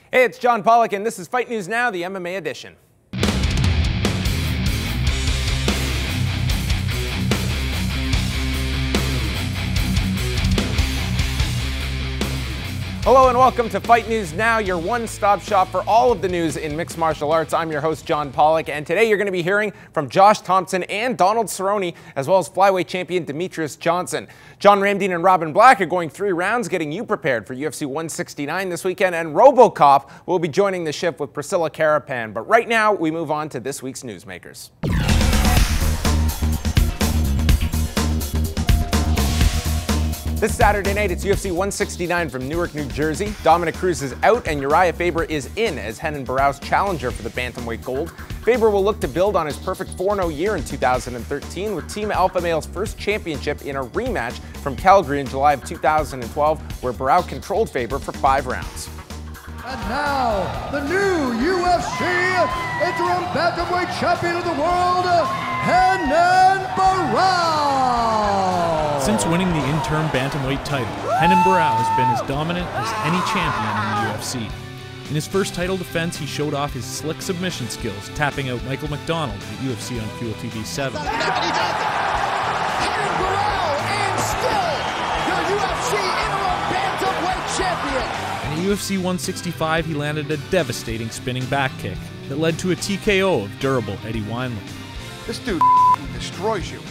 Hey, it's John Pollock, and this is Fight News Now, the MMA edition. Hello and welcome to Fight News Now, your one-stop shop for all of the news in mixed martial arts. I'm your host, John Pollock, and today you're going to be hearing from Josh Thomson and Donald Cerrone, as well as flyweight champion Demetrius Johnson. John Ramdeen and Robin Black are going 3 rounds, getting you prepared for UFC 169 this weekend, and Robo-Cop will be joining the ship with Priscilla Carapan. But right now, we move on to this week's newsmakers. This Saturday night, it's UFC 169 from Newark, New Jersey. Dominic Cruz is out and Uriah Faber is in as Renan Barao's challenger for the bantamweight gold. Faber will look to build on his perfect 4-0 year in 2013 with Team Alpha Male's first championship in a rematch from Calgary in July of 2012, where Barao controlled Faber for 5 rounds. And now, the new UFC interim bantamweight champion of the world, Renan Barao. Since winning the interim bantamweight title, Renan Barao has been as dominant as any champion in the UFC. In his first title defense, he showed off his slick submission skills, tapping out Michael McDonald at UFC on Fuel TV 7. Renan Barao, and still your UFC interim bantamweight champion. And at UFC 165, he landed a devastating spinning back kick that led to a TKO of durable Eddie Wineland. This dude destroys you.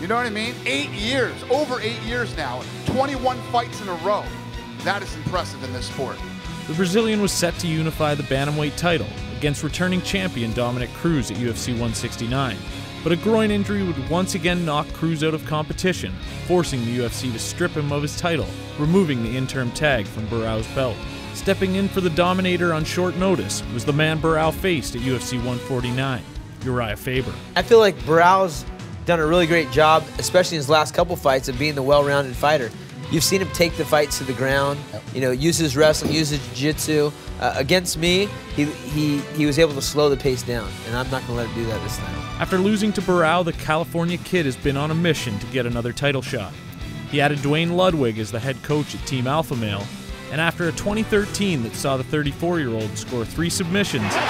You know what I mean? 8 years, over 8 years now, 21 fights in a row. That is impressive in this sport. The Brazilian was set to unify the bantamweight title against returning champion Dominic Cruz at UFC 169, but a groin injury would once again knock Cruz out of competition, forcing the UFC to strip him of his title, removing the interim tag from Barao's belt. Stepping in for the Dominator on short notice was the man Barao faced at UFC 149, Uriah Faber. I feel like Barao's done a really great job, especially in his last couple fights, of being the well-rounded fighter. You've seen him take the fights to the ground, use his wrestling, use his jiu-jitsu. Against me, he was able to slow the pace down, and I'm not going to let him do that this time. After losing to Barao, the California Kid has been on a mission to get another title shot. He added Dwayne Ludwig as the head coach at Team Alpha Male, and after a 2013 that saw the 34-year-old score 3 submissions and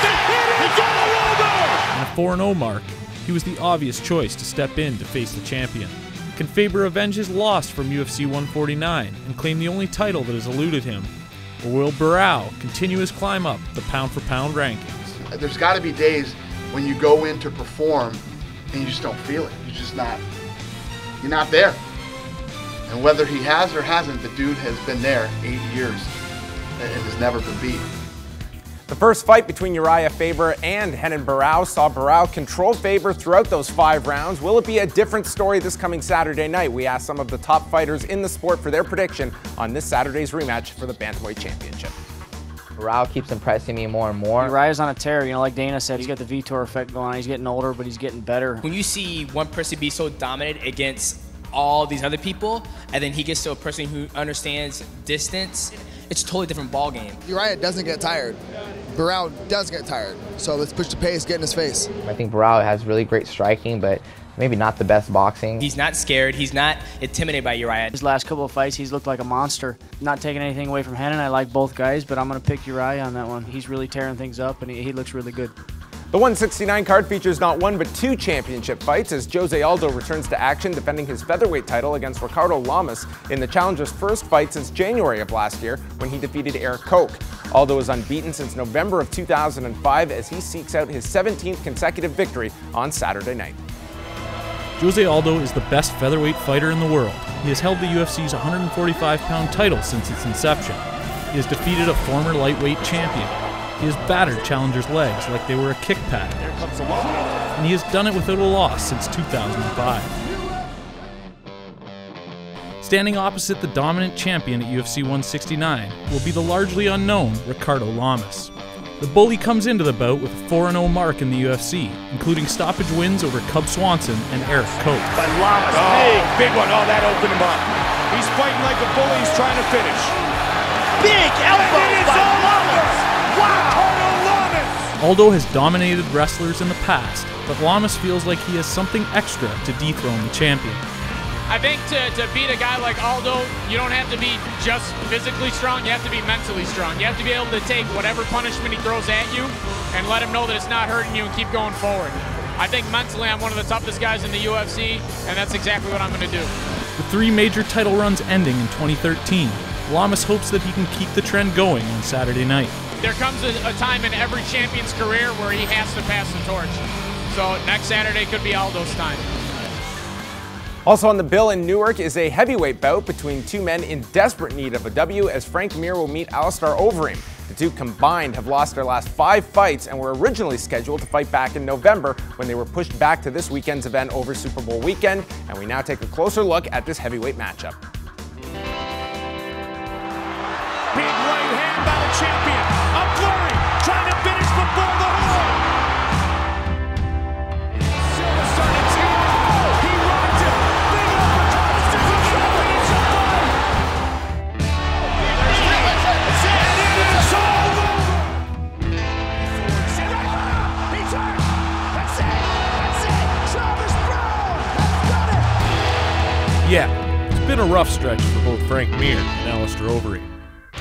a 4-0 mark, he was the obvious choice to step in to face the champion. Can Faber avenge his loss from UFC 149 and claim the only title that has eluded him? Or will Barao continue his climb up the pound-for-pound rankings? There's got to be days when you go in to perform and you just don't feel it. You're not there. And whether he has or hasn't, the dude has been there 8 years and has never been beat. The first fight between Uriah Faber and Renan Barao saw Barao control Faber throughout those 5 rounds. Will it be a different story this coming Saturday night? We asked some of the top fighters in the sport for their prediction on this Saturday's rematch for the Bantamweight Championship. Barao keeps impressing me more and more. Uriah's on a tear, like Dana said, he's got the Vitor effect going on. He's getting older, but he's getting better. When you see one person be so dominant against all these other people, and then he gets to a person who understands distance, it's a totally different ball game. Uriah doesn't get tired. Barao does get tired. So let's push the pace, get in his face. I think Barao has really great striking, but maybe not the best boxing. He's not scared. He's not intimidated by Uriah. His last couple of fights, he's looked like a monster. Not taking anything away from Renan. I like both guys, but I'm going to pick Uriah on that one. He's really tearing things up, and he looks really good. The 169 card features not 1 but 2 championship fights as Jose Aldo returns to action defending his featherweight title against Ricardo Lamas in the challenger's first fight since January of last year when he defeated Eric Koch. Aldo is unbeaten since November of 2005 as he seeks out his 17th consecutive victory on Saturday night. Jose Aldo is the best featherweight fighter in the world. He has held the UFC's 145-pound title since its inception. He has defeated a former lightweight champion. He has battered challengers' legs like they were a kick pad. And he has done it without a loss since 2005. Standing opposite the dominant champion at UFC 169 will be the largely unknown Ricardo Lamas. The bully comes into the bout with a 4-0 mark in the UFC, including stoppage wins over Cub Swanson and Eric Koch. But Lamas, big one. Oh, that opened him up. He's fighting like a bully. He's trying to finish. Big elbow by Lamas. Wow! Aldo has dominated wrestlers in the past, but Lamas feels like he has something extra to dethrone the champion. I think to beat a guy like Aldo, you don't have to be just physically strong, you have to be mentally strong. You have to be able to take whatever punishment he throws at you and let him know that it's not hurting you and keep going forward. I think mentally I'm one of the toughest guys in the UFC, and that's exactly what I'm going to do. With 3 major title runs ending in 2013, Lamas hopes that he can keep the trend going on Saturday night. There comes a time in every champion's career where he has to pass the torch. So next Saturday could be Aldo's time. Also on the bill in Newark is a heavyweight bout between two men in desperate need of a W, as Frank Mir will meet Overeem. The two combined have lost their last 5 fights and were originally scheduled to fight back in November, when they were pushed back to this weekend's event over Super Bowl weekend. And we now take a closer look at this heavyweight matchup. Big right hand by the champion. A flurry, trying to finish before the horn. Silva starting to. He rides it. Big uppercut. This is a championship fight. And it is all over. He turned. That's it. That's it. Travis Brown has done it. Yeah, it's been a rough stretch for both Frank Mir and Overeem.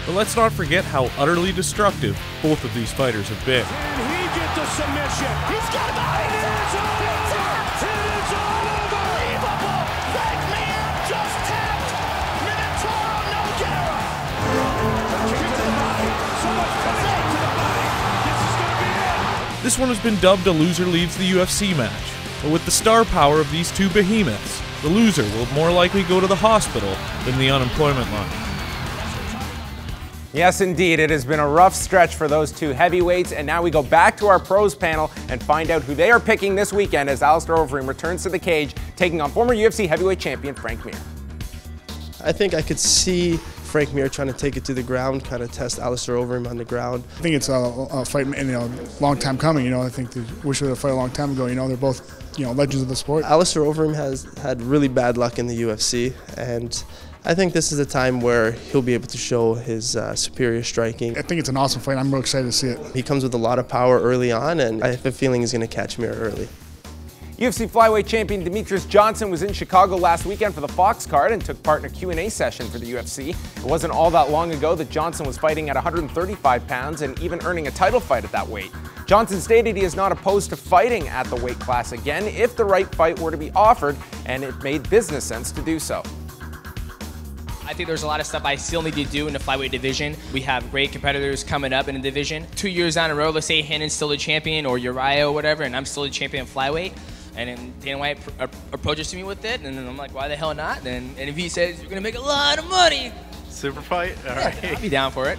But let's not forget how utterly destructive both of these fighters have been. And he gets the submission. He's got it. It is all over. It is all over. Unbelievable. Frank Mir just tapped Minotauro Nogueira. Kick to the body. So much punishment to the body. This is going to be it. This one has been dubbed a loser leaves the UFC match. But with the star power of these two behemoths, the loser will more likely go to the hospital than the unemployment line. Yes, indeed. It has been a rough stretch for those two heavyweights, and now we go back to our pros panel and find out who they are picking this weekend as Overeem returns to the cage, taking on former UFC heavyweight champion Frank Mir. I think I could see Frank Mir trying to take it to the ground, kind of test Overeem on the ground. I think it's a fight, long time coming. I think they wish they would have fought a long time ago. They're both, legends of the sport. Overeem has had really bad luck in the UFC, and I think this is a time where he'll be able to show his superior striking. I think it's an awesome fight. I'm real excited to see it. He comes with a lot of power early on, and I have a feeling he's going to catch Mir early. UFC flyweight champion Demetrius Johnson was in Chicago last weekend for the Fox card and took part in a Q&A session for the UFC. It wasn't all that long ago that Johnson was fighting at 135 pounds and even earning a title fight at that weight. Johnson stated he is not opposed to fighting at the weight class again if the right fight were to be offered, and it made business sense to do so. I think there's a lot of stuff I still need to do in the flyweight division. We have great competitors coming up in the division. 2 years down the road, let's say Hannon's still the champion or Uriah or whatever, and I'm still the champion of flyweight. And then Dana White approaches me with it, and then I'm like, why the hell not? And if he says, you're going to make a lot of money. Super fight? All right. I'd be down for it.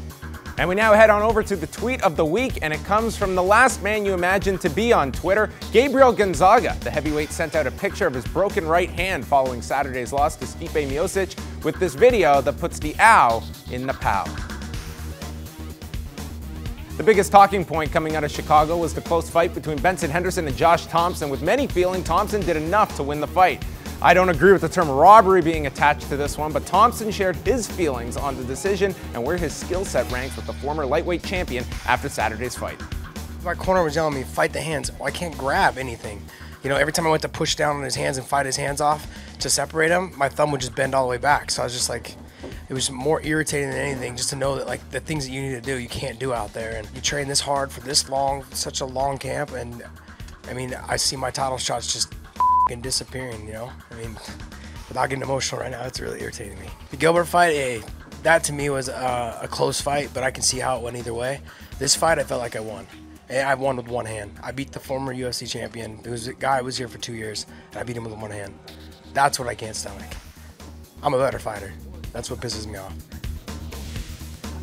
And we now head on over to the tweet of the week, and it comes from the last man you imagined to be on Twitter, Gabriel Gonzaga. The heavyweight sent out a picture of his broken right hand following Saturday's loss to Stipe Miocic with this video that puts the ow in the pow. The biggest talking point coming out of Chicago was the close fight between Benson Henderson and Josh Thomson, with many feeling Thomson did enough to win the fight. I don't agree with the term robbery being attached to this one, but Thomson shared his feelings on the decision and where his skill set ranks with the former lightweight champion after Saturday's fight. My corner was telling me, fight the hands. Well, I can't grab anything. Every time I went to push down on his hands and fight his hands off to separate them, my thumb would just bend all the way back. So I was just like, it was more irritating than anything just to know that the things that you need to do, you can't do out there. And you train this hard for this long, such a long camp. And I see my title shots just disappearing, without getting emotional right now, it's really irritating me. The Gilbert fight, that to me was a close fight, but I can see how it went either way. This fight, I felt like I won. And I won with one hand. I beat the former UFC champion. It was a guy who was here for 2 years, and I beat him with one hand. That's what I can't stomach. I'm a better fighter. That's what pisses me off.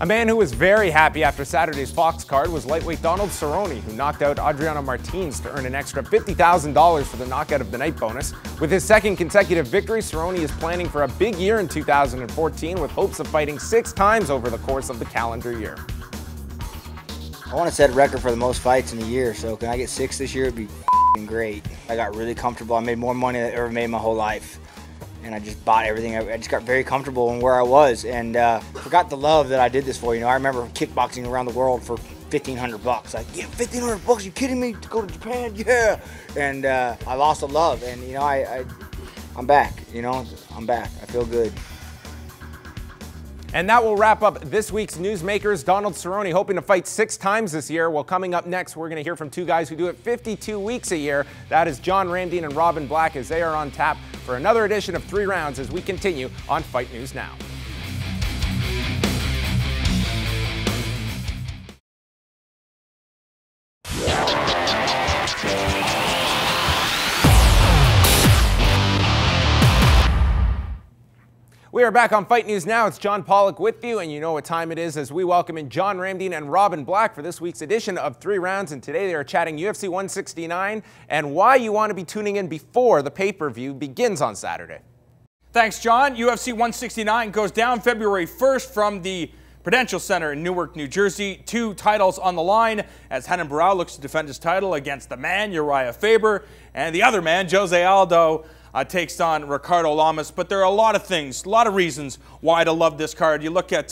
A man who was very happy after Saturday's Fox card was lightweight Donald Cerrone, who knocked out Adriano Martins to earn an extra $50,000 for the knockout of the night bonus. With his second consecutive victory, Cerrone is planning for a big year in 2014 with hopes of fighting 6 times over the course of the calendar year. I want to set a record for the most fights in a year, so can I get 6 this year? It'd be great. I got really comfortable. I made more money than I ever made in my whole life. And I just bought everything. I just got very comfortable in where I was, and forgot the love that I did this for. I remember kickboxing around the world for $1,500. Like, yeah, $1,500? You kidding me? To go to Japan? Yeah. And I lost the love, and I I'm back, you know, I'm back. I feel good. And that will wrap up this week's Newsmakers. Donald Cerrone hoping to fight 6 times this year. Well, coming up next, we're going to hear from 2 guys who do it 52 weeks a year. That is John Ramdine and Robin Black, as they are on tap for another edition of 3 Rounds as we continue on Fight News Now. We are back on Fight News Now. It's John Pollock with you, and you know what time it is as we welcome in John Ramdine and Robin Black for this week's edition of 3 Rounds. And today they are chatting UFC 169 and why you want to be tuning in before the pay-per-view begins on Saturday. Thanks, John. UFC 169 goes down February 1st from the Prudential Center in Newark, New Jersey. 2 titles on the line as Barao looks to defend his title against the man, Uriah Faber, and the other man, Jose Aldo, takes on Ricardo Lamas. But there are a lot of things, a lot of reasons why to love this card. You look at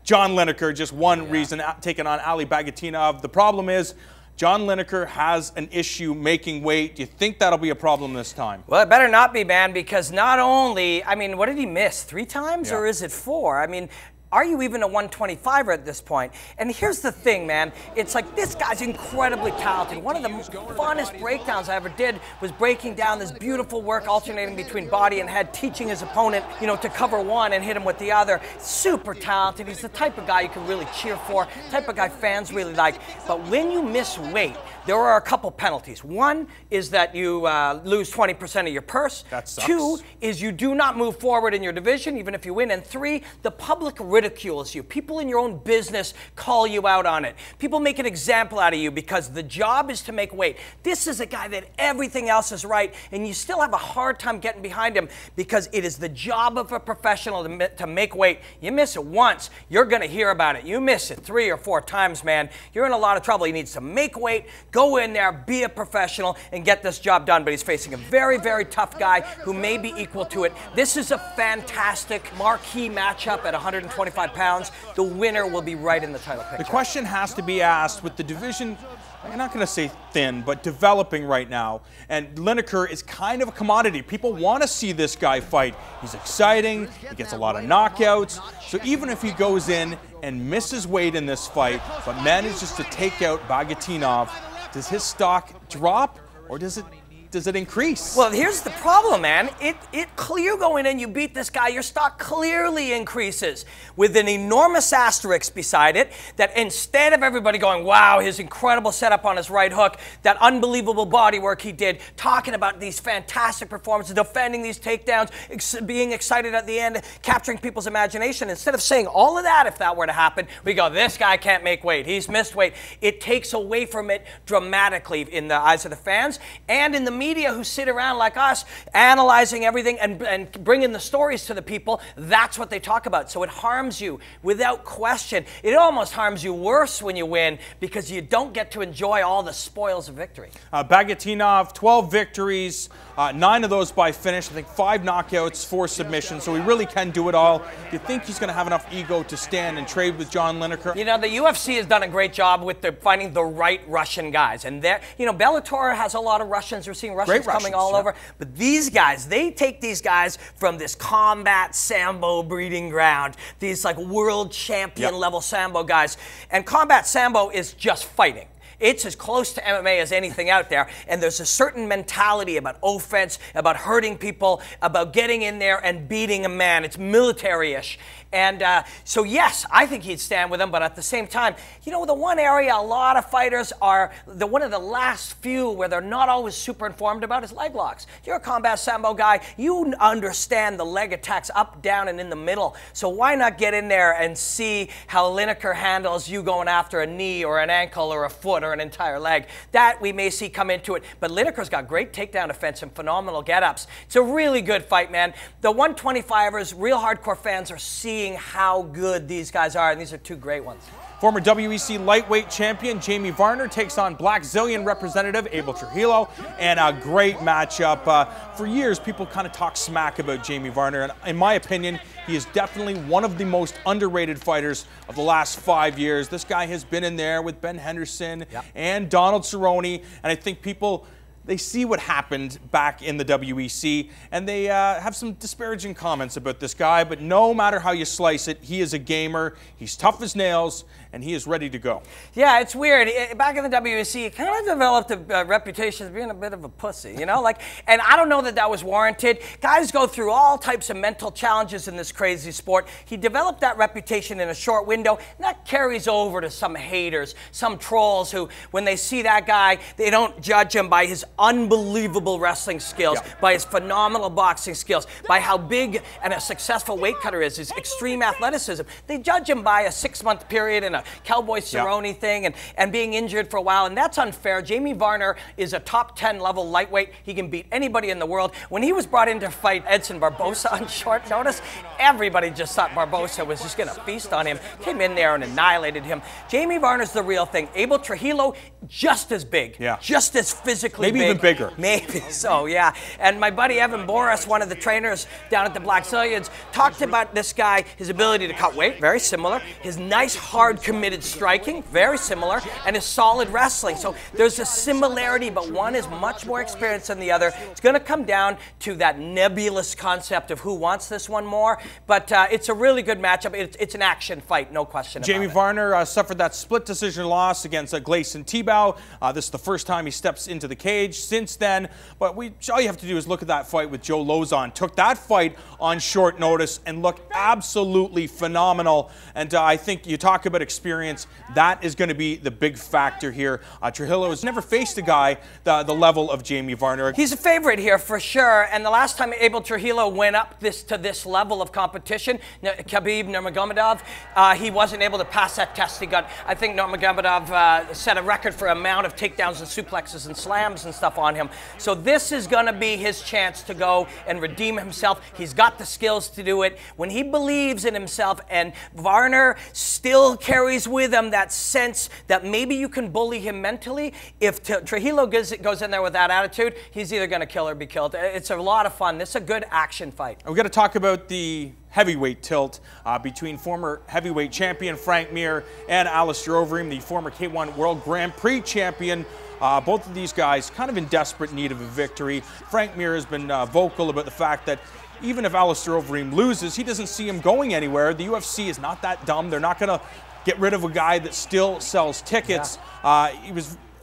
John Lineker, just one reason, taking on Ali Bagatinov. The problem is John Lineker has an issue making weight. Do you think that'll be a problem this time? Well, it better not be, man, because not only, I mean, what did he miss? 3 times or is it 4? I mean, are you even a 125er at this point? And here's the thing, man. It's like this guy's incredibly talented. One of the funnest breakdowns I ever did was breaking down this beautiful work alternating between body and head, teaching his opponent, you know, to cover one and hit him with the other. Super talented. He's the type of guy you can really cheer for, type of guy fans really like. But when you miss weight, there are a couple penalties. One is that you lose 20% of your purse. That sucks. 2 is you do not move forward in your division, even if you win. And 3, the public ridicules you. People in your own business call you out on it. People make an example out of you because the job is to make weight. This is a guy that everything else is right, and you still have a hard time getting behind him because it is the job of a professional to make weight. You miss it once, you're going to hear about it. You miss it 3 or 4 times, man, you're in a lot of trouble. He needs to make weight, go in there, be a professional, and get this job done. But he's facing a very, very tough guy who may be equal to it. This is a fantastic marquee matchup at 125 pounds. The winner will be right in the title picture. The question has to be asked with the division, I'm not going to say thin, but developing right now. And Lineker is kind of a commodity. People want to see this guy fight. He's exciting. He gets a lot of knockouts. So even if he goes in and misses weight in this fight, but manages to take out Bagatinov, does his stock drop or does it increase? Well, here's the problem, man. You go in and you beat this guy, your stock clearly increases with an enormous asterisk beside it that instead of everybody going, wow, his incredible setup on his right hook, that unbelievable body work he did, talking about these fantastic performances, defending these takedowns, being excited at the end, capturing people's imagination, instead of saying all of that, if that were to happen, we go, this guy can't make weight, he's missed weight. It takes away from it dramatically in the eyes of the fans and in the media who sit around like us analyzing everything and bringing the stories to the people. That's what they talk about. So it harms you without question. It almost harms you worse when you win because you don't get to enjoy all the spoils of victory. Bagatinov, 12 victories, 9 of those by finish. I think 5 knockouts, 4 submissions. So he really can do it all. Do you think he's going to have enough ego to stand and trade with John Lineker? You know, the UFC has done a great job with finding the right Russian guys. And you know, Bellator has a lot of Russians. We're seeing Russians coming all over. But these guys, they take these guys from this combat sambo breeding ground, these like world champion level sambo guys. And combat sambo is just fighting. It's as close to MMA as anything out there, and there's a certain mentality about offense, about hurting people, about getting in there and beating a man. It's military-ish. And so, yes, I think he'd stand with him, but at the same time, you know, the one area a lot of fighters are, one of the last few where they're not always super informed about is leg locks. You're a combat sambo guy. You understand the leg attacks up, down, and in the middle. So why not get in there and see how Lineker handles you going after a knee or an ankle or a foot or an entire leg? That we may see come into it. But Lineker's got great takedown defense and phenomenal get-ups. It's a really good fight, man. The 125ers, real hardcore fans are seeing how good these guys are, and these are 2 great ones. Former WEC lightweight champion Jamie Varner takes on Black Zillion representative Abel Trujillo, and a great matchup. For years, people kind of talk smack about Jamie Varner, and in my opinion, he is definitely one of the most underrated fighters of the last 5 years. This guy has been in there with Ben Henderson and Donald Cerrone, and I think people they see what happened back in the WEC, and they have some disparaging comments about this guy, but no matter how you slice it, he is a gamer, he's tough as nails, and he is ready to go. Yeah, it's weird. Back in the WEC, he kind of developed a reputation as being a bit of a pussy, you know? And I don't know that that was warranted. Guys go through all types of mental challenges in this crazy sport. He developed that reputation in a short window, and that carries over to some haters, some trolls who, when they see that guy, they don't judge him by his unbelievable wrestling skills, by his phenomenal boxing skills, by how big and a successful weight cutter is, his extreme athleticism. They judge him by a 6-month period and a Cowboy Cerrone thing and being injured for a while, and that's unfair. Jamie Varner is a top 10 level lightweight. He can beat anybody in the world. When he was brought in to fight Edson Barbosa on short notice, everybody just thought Barbosa was just going to feast on him. Came in there and annihilated him. Jamie Varner's the real thing. Abel Trujillo, just as big, just as physically big. Maybe even bigger. Maybe so, yeah. And my buddy Evan Boris, one of the trainers down at the Black Zillions, talked about this guy, his ability to cut weight, very similar, his nice, hard, committed striking, very similar, and his solid wrestling. So there's a similarity, but one is much more experienced than the other. It's going to come down to that nebulous concept of who wants this one more, but it's a really good matchup. It's an action fight, no question about it. Jamie Varner suffered that split decision loss against Gleison Tebow. This is the first time he steps into the cage since then, but all you have to do is look at that fight with Joe Lozon. Took that fight on short notice and looked absolutely phenomenal, and I think you talk about experience, that is going to be the big factor here. Trujillo has never faced a guy the level of Jamie Varner. He's a favorite here for sure, and the last time Abel Trujillo went up to this level of competition, Khabib Nurmagomedov, he wasn't able to pass that test. I think Nurmagomedov set a record for amount of takedowns and suplexes and slams and stuff on him. So this is going to be his chance to go and redeem himself. He's got the skills to do it. When he believes in himself, and Varner still carries with him that sense that maybe you can bully him mentally, if Trujillo goes in there with that attitude, he's either going to kill or be killed. It's a lot of fun. This is a good action fight. We've got to talk about the heavyweight tilt between former heavyweight champion Frank Mir and Alistair Overeem, the former K1 World Grand Prix champion. Both of these guys kind of in desperate need of a victory. Frank Mir has been vocal about the fact that even if Alistair Overeem loses, he doesn't see him going anywhere. The UFC is not that dumb. They're not going to get rid of a guy that still sells tickets. He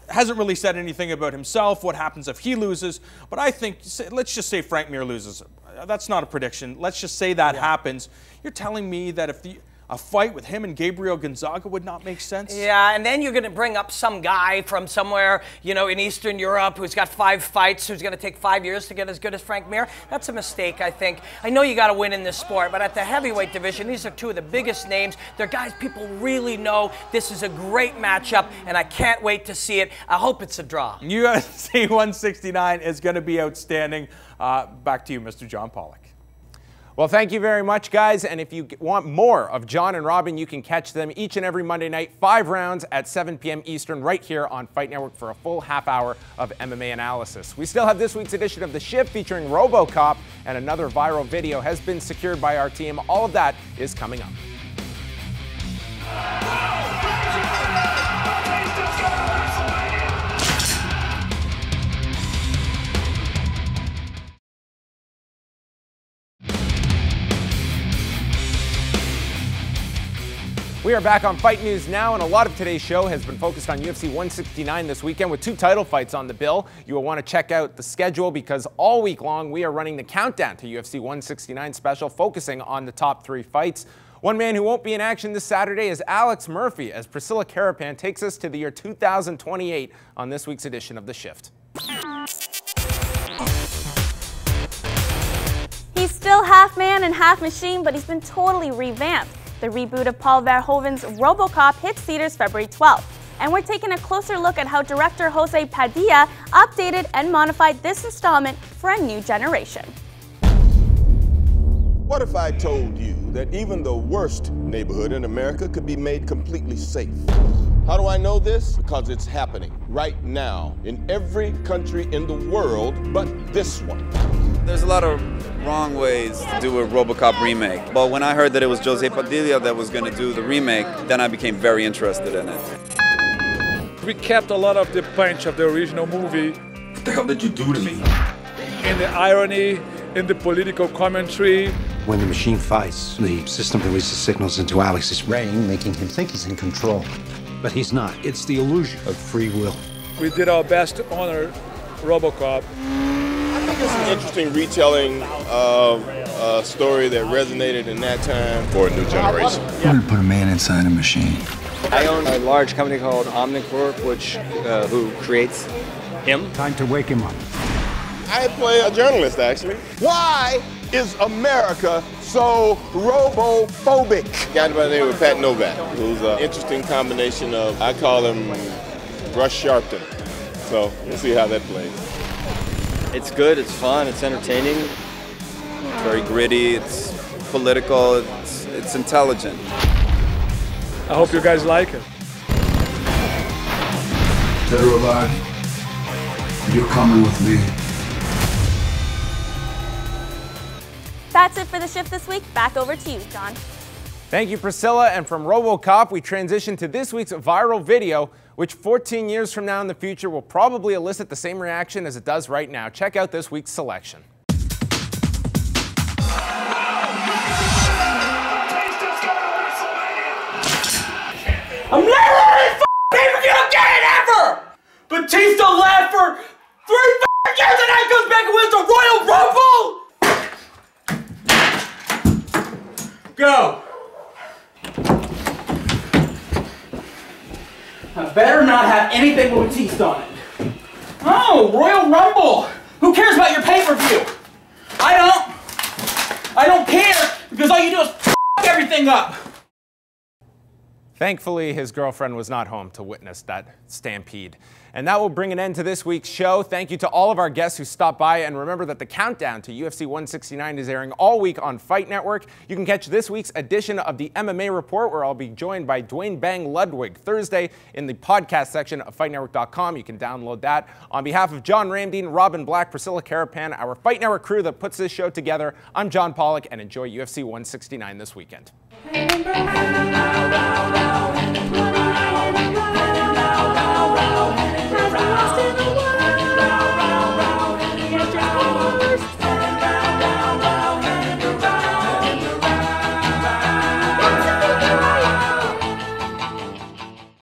hasn't really said anything about himself, what happens if he loses, but I think, let's just say Frank Mir loses. That's not a prediction. Let's just say that happens. You're telling me that if a fight with him and Gabriel Gonzaga would not make sense? Yeah, and then you're going to bring up some guy from somewhere, you know, in Eastern Europe who's got 5 fights, who's going to take 5 years to get as good as Frank Mir. That's a mistake, I think. I know you got to win in this sport, but at the heavyweight division, these are two of the biggest names. They're guys people really know. This is a great matchup, and I can't wait to see it. I hope it's a draw. UFC 169 is going to be outstanding. Back to you, Mr. John Pollock. Well, thank you very much, guys. And if you want more of John and Robin, you can catch them each and every Monday night, 5 rounds at 7 p.m. Eastern, right here on Fight Network for a full half hour of MMA analysis. We still have this week's edition of The Shift featuring Robo-Cop, and another viral video has been secured by our team. All of that is coming up. We are back on Fight News Now, and a lot of today's show has been focused on UFC 169 this weekend with 2 title fights on the bill. You will want to check out the schedule because all week long we are running the countdown to UFC 169 special, focusing on the top 3 fights. One man who won't be in action this Saturday is Alex Murphy, as Priscilla Carapan takes us to the year 2028 on this week's edition of The Shift. He's still half man and half machine, but he's been totally revamped. The reboot of Paul Verhoeven's Robo-Cop hits theaters February 12th. And we're taking a closer look at how director Jose Padilha updated and modified this installment for a new generation. What if I told you that even the worst neighborhood in America could be made completely safe? How do I know this? Because it's happening right now in every country in the world but this one. There's a lot of wrong ways to do a Robo-Cop remake, but when I heard that it was Jose Padilha that was going to do the remake, then I became very interested in it. We kept a lot of the punch of the original movie, What the hell did you do to me? In the irony, in the political commentary. When the machine fights, the system releases signals into Alex's brain, making him think he's in control. But he's not. It's the illusion of free will. We did our best to honor Robo-Cop. I think it's an interesting retelling of a story that resonated in that time for a new generation. I'm gonna put a man inside a machine. I own a large company called Omnicorp, who creates him. Time to wake him up. I play a journalist, actually. Why is America so robo-phobic? Guy by the name of Pat Novak, who's an interesting combination of, I call him Rush Sharpton. So we'll see how that plays. It's good, it's fun, it's entertaining. It's very gritty, it's political, it's intelligent. I hope you guys like it. Dead or alive, you're coming with me. That's it for the shift this week. Back over to you, John. Thank you, Priscilla. And from Robo-Cop, we transition to this week's viral video, which 14 years from now in the future will probably elicit the same reaction as it does right now. Check out this week's selection. I'm never in pay-per-view again ever! Batista left for 3 years and then comes back and wins the Royal Rumble! Go! I better not have anything with Batista on it. Oh, Royal Rumble! Who cares about your pay-per-view? I don't care because all you do is f everything up. Thankfully, his girlfriend was not home to witness that stampede. And that will bring an end to this week's show. Thank you to all of our guests who stopped by. And remember that the countdown to UFC 169 is airing all week on Fight Network. You can catch this week's edition of the MMA Report, where I'll be joined by Dwayne Bang Ludwig Thursday in the podcast section of FightNetwork.com. You can download that. On behalf of John Ramdeen, Robin Black, Priscilla Carapan, our Fight Network crew that puts this show together, I'm John Pollock, and enjoy UFC 169 this weekend.